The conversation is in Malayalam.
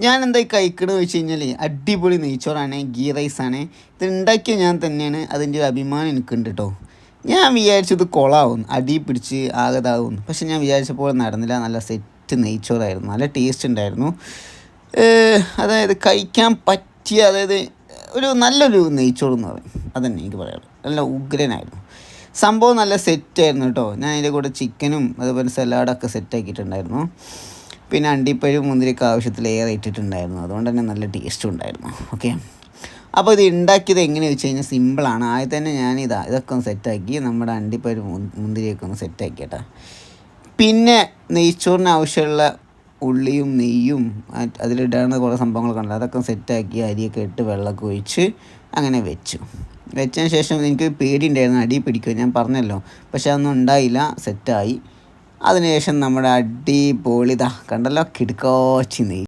ഞാൻ എന്താ കഴിക്കണമെന്ന് വെച്ച് കഴിഞ്ഞാൽ അടിപൊളി നെയ്ച്ചോറാണ്, ഗീ റൈസാണ്. ഇത് ഉണ്ടാക്കിയ ഞാൻ തന്നെയാണ്, അതിൻ്റെ ഒരു അഭിമാനം എനിക്കുണ്ട് കേട്ടോ. ഞാൻ വിചാരിച്ചത് കൊളാവും, അടി പിടിച്ച് ആകതാവും, പക്ഷെ ഞാൻ വിചാരിച്ചപ്പോൾ നടന്നില്ല. നല്ല സെറ്റ് നെയ്ച്ചോറായിരുന്നു, നല്ല ടേസ്റ്റ് ഉണ്ടായിരുന്നു. അതായത് കഴിക്കാൻ പറ്റിയ, അതായത് നല്ലൊരു നെയ്ച്ചോറ് എന്ന് പറയും, അതന്നെ എനിക്ക് പറയാനുള്ളത്. നല്ല ഉഗ്രനായിരുന്നു സംഭവം, നല്ല സെറ്റായിരുന്നു കേട്ടോ. ഞാൻ അതിൻ്റെ കൂടെ ചിക്കനും അതുപോലെ സലാഡൊക്കെ സെറ്റാക്കിയിട്ടുണ്ടായിരുന്നു. പിന്നെ അണ്ടിപ്പരിയും മുന്തിരിയൊക്കെ ആവശ്യത്തിലേറെ ഇട്ടിട്ടുണ്ടായിരുന്നു, അതുകൊണ്ട് തന്നെ നല്ല ടേസ്റ്റും ഉണ്ടായിരുന്നു. ഓക്കെ, അപ്പോൾ ഇത് ഉണ്ടാക്കിയത് എങ്ങനെയാണെന്ന് വെച്ച് കഴിഞ്ഞാൽ സിമ്പിളാണ്. ആദ്യം തന്നെ ഇതൊക്കെ ഒന്ന് സെറ്റാക്കി, നമ്മുടെ അണ്ടിപ്പരും മുന്തിരിയൊക്കെ ഒന്ന് സെറ്റാക്കി കേട്ടോ. പിന്നെ നെയ്ച്ചോറിന് ആവശ്യമുള്ള ഉള്ളിയും നെയ്യും അതിലിടാവുന്ന കുറേ സംഭവങ്ങളൊക്കെ ഉണ്ട്, അതൊക്കെ സെറ്റാക്കി അരിയൊക്കെ ഇട്ട് വെള്ളമൊക്കെ ഒഴിച്ച് അങ്ങനെ വെച്ചതിന് ശേഷം എനിക്ക് പേടി ഉണ്ടായിരുന്നു അടി പിടിക്കുക, ഞാൻ പറഞ്ഞല്ലോ. പക്ഷെ അതൊന്നും ഉണ്ടായില്ല, സെറ്റായി. അതിനുശേഷം നമ്മുടെ അടിപൊളിതാ കണ്ടല്ലോ, കിടുക്കാച്ചി നെയ്യ്.